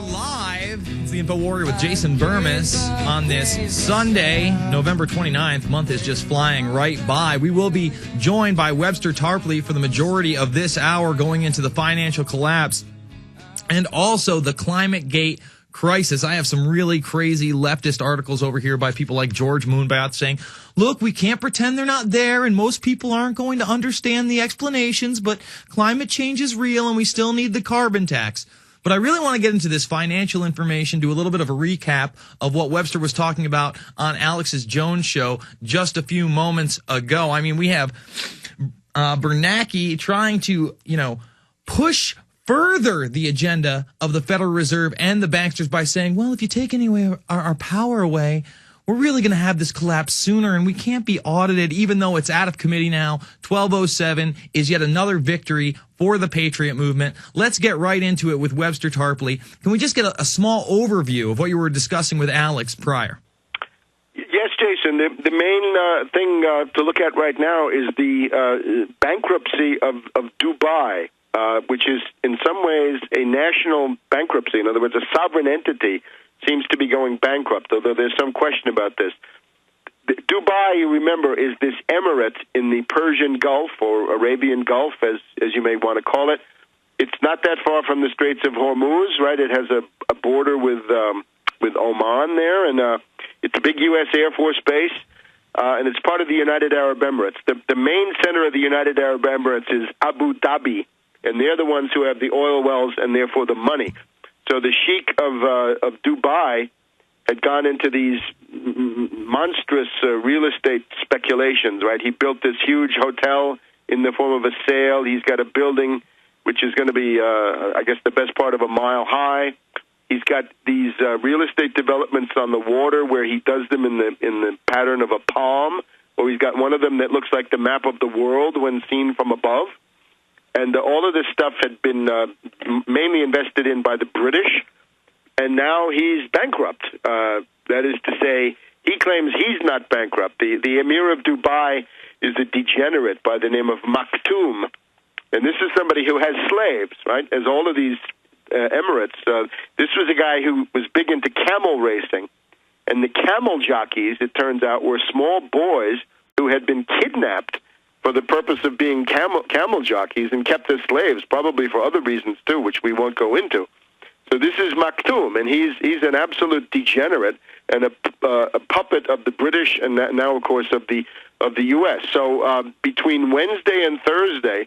live. It's the InfoWarrior with Jason Bermas on this Sunday, November 29th. Month is just flying right by. We will be joined by Webster Tarpley for the majority of this hour going into the financial collapse and also the ClimateGate crisis. I have some really crazy leftist articles over here by people like George Moonbath saying, look, we can't pretend they're not there and most people aren't going to understand the explanations, but climate change is real and we still need the carbon tax. But I really want to get into this financial information, do a little bit of a recap of what Webster was talking about on Alex's Jones show just a few moments ago. I mean, we have Bernanke trying to, push further the agenda of the Federal Reserve and the banksters by saying, well, if you take our power away, we're really going to have this collapse sooner, and we can't be audited, even though it's out of committee now. 1207 is yet another victory for the Patriot movement. Let's get right into it with Webster Tarpley. Can we just get a small overview of what you were discussing with Alex prior? Yes, Jason. The main thing to look at right now is the bankruptcy of Dubai, which is in some ways a national bankruptcy. In other words, a sovereign entity seems to be going bankrupt, although there's some question about this. Dubai, you remember, is this emirate in the Persian Gulf or Arabian Gulf, as you may want to call it. It's not that far from the Straits of Hormuz, right? It has a border with Oman there, and it's a big U.S. Air Force base, and it's part of the United Arab Emirates. The main center of the United Arab Emirates is Abu Dhabi, and they're the ones who have the oil wells and therefore the money. So the sheik of Dubai had gone into these monstrous real estate speculations, right? He built this huge hotel in the form of a sail. He's got a building which is going to be, I guess, the best part of a mile high. He's got these real estate developments on the water where he does them in the pattern of a palm, or he's got one of them that looks like the map of the world when seen from above. And all of this stuff had been mainly invested in by the British, and now he's bankrupt. That is to say, he claims he's not bankrupt. The Emir of Dubai is a degenerate by the name of Maktoum, and this is somebody who has slaves, right? As all of these emirates, this was a guy who was big into camel racing, and the camel jockeys, it turns out, were small boys who had been kidnapped for the purpose of being camel jockeys and kept as slaves, probably for other reasons too, which we won't go into. So this is Maktoum, and he's an absolute degenerate and a puppet of the British and now, of course, of the U.S. So between Wednesday and Thursday,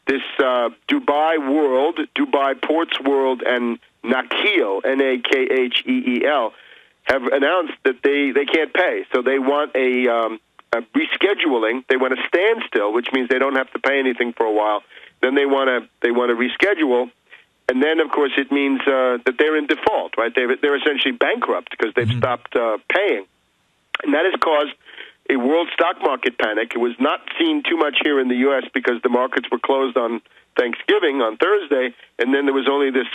this Dubai Ports World, and Nakheel, Nakheel, have announced that they can't pay. So they want a rescheduling. They want a standstill, which means they don't have to pay anything for a while. Then they want to reschedule, and then of course it means that they're in default, right? They're essentially bankrupt because they've stopped paying, and that has caused a world stock market panic. It was not seen too much here in the U.S. because the markets were closed on Thanksgiving on Thursday, and then there was only this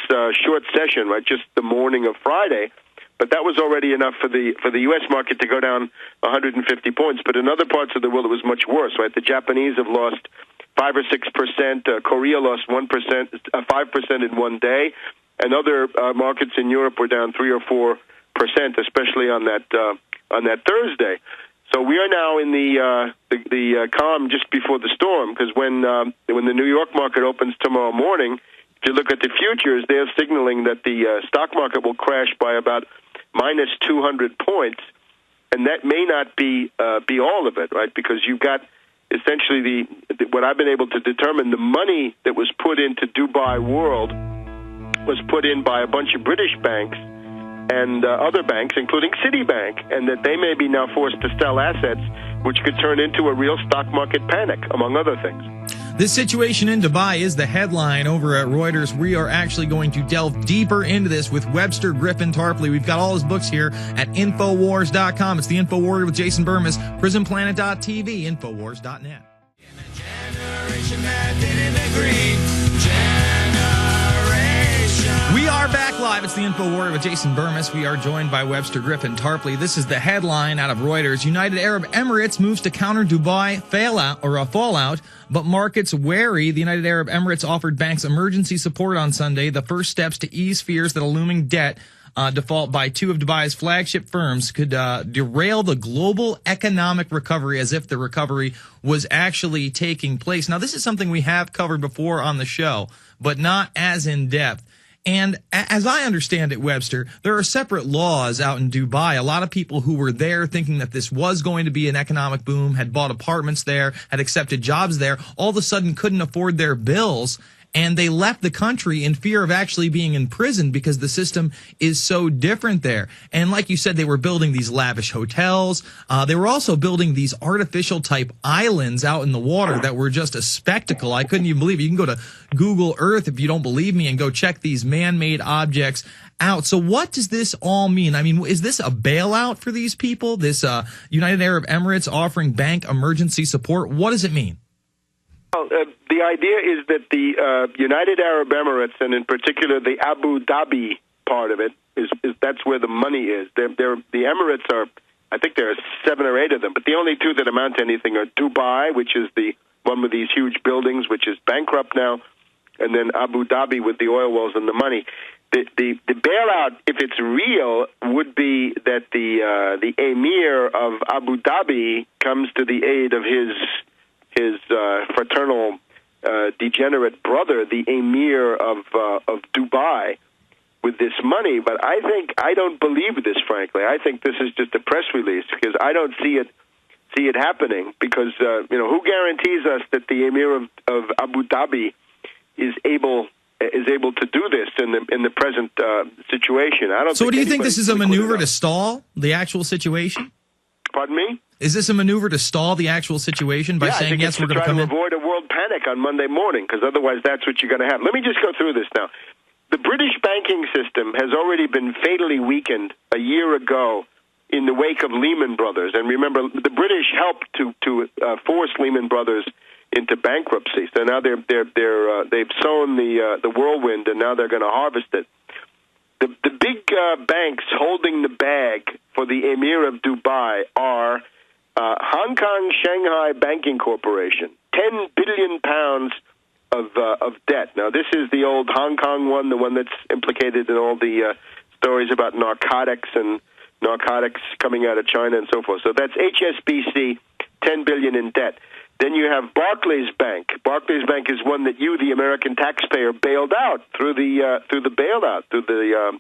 short session, right, just the morning of Friday. But that was already enough for the U.S. market to go down 150 points. But in other parts of the world, it was much worse, right? The Japanese have lost 5 or 6%. Korea lost 1%, 5% in one day, and other markets in Europe were down 3 or 4%, especially on that Thursday. So we are now in the calm just before the storm, because when the New York market opens tomorrow morning, if you look at the futures, they're signaling that the stock market will crash by about minus 200 points, and that may not be all of it, right? Because you've got essentially what I've been able to determine, the money that was put into Dubai World was put in by a bunch of British banks and other banks, including Citibank, and that they may be now forced to sell assets, which could turn into a real stock market panic, among other things. This situation in Dubai is the headline over at Reuters. We are actually going to delve deeper into this with Webster Griffin Tarpley. We've got all his books here at InfoWars.com. It's the InfoWarrior with Jason Bermas, PrisonPlanet.tv, InfoWars.net. We are back Back live, it's the InfoWarrior with Jason Bermas. We are joined by Webster, Griffin, Tarpley. This is the headline out of Reuters. United Arab Emirates moves to counter Dubai fallout, but markets wary. The United Arab Emirates offered banks emergency support on Sunday, the first steps to ease fears that a looming debt default by two of Dubai's flagship firms could derail the global economic recovery, as if the recovery was actually taking place. Now, this is something we have covered before on the show, but not as in depth. And as I understand it, Webster, there are separate laws out in Dubai. A lot of people who were there thinking that this was going to be an economic boom, had bought apartments there, had accepted jobs there, all of a sudden couldn't afford their bills. And they left the country in fear of actually being imprisoned because the system is so different there. And like you said, they were building these lavish hotels. They were also building these artificial type islands out in the water that were just a spectacle. I couldn't even believe it. You can go to Google Earth if you don't believe me and go check these man-made objects out. So what does this all mean? I mean, is this a bailout for these people? This United Arab Emirates offering bank emergency support? What does it mean? Well, the idea is that the United Arab Emirates, and in particular the Abu Dhabi part of it, is that's where the money is. The Emirates are, I think there are 7 or 8 of them, but the only 2 that amount to anything are Dubai, which is the one with these huge buildings, which is bankrupt now, and then Abu Dhabi with the oil wells and the money. The bailout, if it's real, would be that the emir of Abu Dhabi comes to the aid of his fraternal degenerate brother, the emir of Dubai, with this money. But I don't believe this, frankly. I think this is just a press release because I don't see it happening. Because who guarantees us that the emir of Abu Dhabi is able to do this in the present situation? I don't. So, do you think this is a maneuver to stall the actual situation? Pardon me? Is this a maneuver to stall the actual situation by saying, yes, we're going to come in? To avoid a world panic on Monday morning, because otherwise that's what you're going to have. Let me just go through this now. The British banking system has already been fatally weakened a year ago in the wake of Lehman Brothers. And remember, the British helped to force Lehman Brothers into bankruptcy. So now they've sown the whirlwind, and now they're going to harvest it. The big banks holding the bag for the Emir of Dubai are Hong Kong Shanghai Banking Corporation, 10 billion pounds of debt. Now, this is the old Hong Kong one, the one that's implicated in all the stories about narcotics coming out of China and so forth. So that's HSBC, 10 billion in debt. Then you have Barclays Bank. Barclays Bank is one that you, the American taxpayer, bailed out through the bailout, through the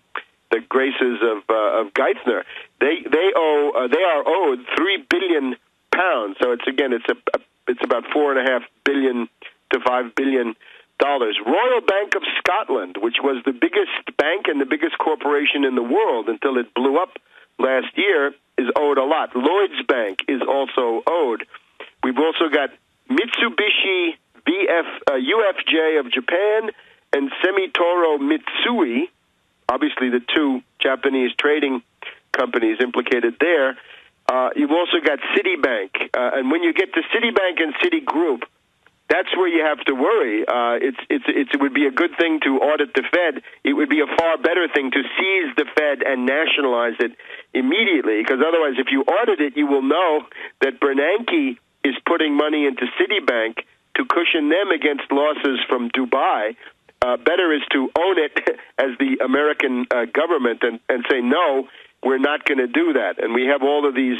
graces of Geithner. They are owed £3 billion. So it's about $4.5 billion to $5 billion. Royal Bank of Scotland, which was the biggest bank and the biggest corporation in the world until it blew up last year, is owed a lot. Lloyds Bank is also owed. We've also got Mitsubishi UFJ of Japan and Semitoro Mitsui, obviously the 2 Japanese trading companies implicated there. You've also got Citibank. And when you get to Citibank and Citigroup, that's where you have to worry. It would be a good thing to audit the Fed. It would be a far better thing to seize the Fed and nationalize it immediately, because otherwise, if you audit it, you will know that Bernanke is putting money into Citibank to cushion them against losses from Dubai. Better is to own it as the American government and say, no, we're not going to do that. And we have all of these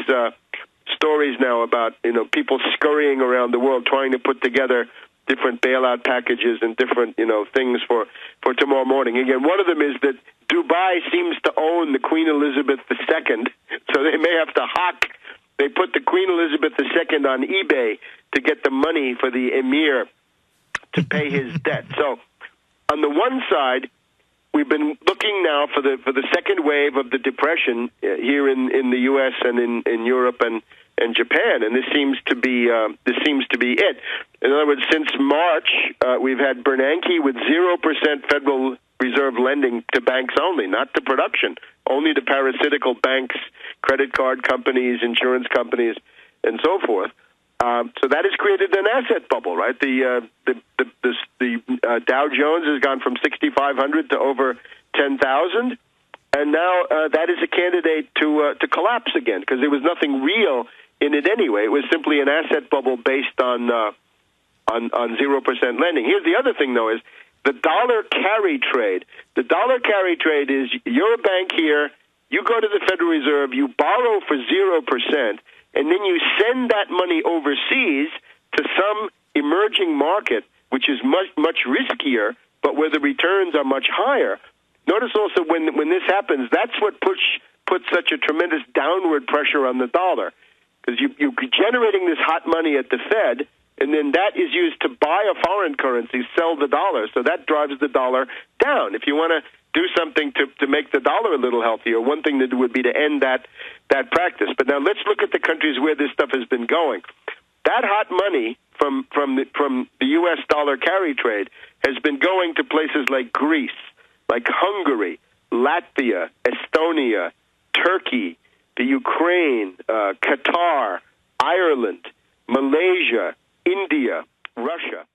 stories now about people scurrying around the world trying to put together different bailout packages and different things for tomorrow morning. Again, one of them is that Dubai seems to own the Queen Elizabeth II, so they may have to hawk. They put the Queen Elizabeth II on eBay to get the money for the emir to pay his debt. So on the one side, we've been looking now for the second wave of the depression here in the U.S. and in Europe and Japan, and this seems to be it. In other words, since March, we've had Bernanke with 0% Federal Reserve lending to banks only, not to production, only to parasitical banks, credit card companies, insurance companies, and so forth. So that has created an asset bubble, right? The Dow Jones has gone from 6,500 to over 10,000, and now that is a candidate to collapse again because there was nothing real in it anyway. It was simply an asset bubble based on 0% lending. Here's the other thing, though, is the dollar carry trade. The dollar carry trade is you're a bank here, you go to the Federal Reserve, you borrow for 0%, and then you send that money overseas to some emerging market, which is much riskier, but where the returns are much higher. Notice also when this happens, that's what puts such a tremendous downward pressure on the dollar, because you're generating this hot money at the Fed, and then that is used to buy a foreign currency, sell the dollar, so that drives the dollar down. If you want to do something to make the dollar a little healthier, one thing to do would be to end that practice. But now let's look at the countries where this stuff has been going. That hot money from the U.S. dollar carry trade has been going to places like Greece, like Hungary, Latvia, Estonia, Turkey, the Ukraine, Qatar, Ireland, Malaysia, India, Russia.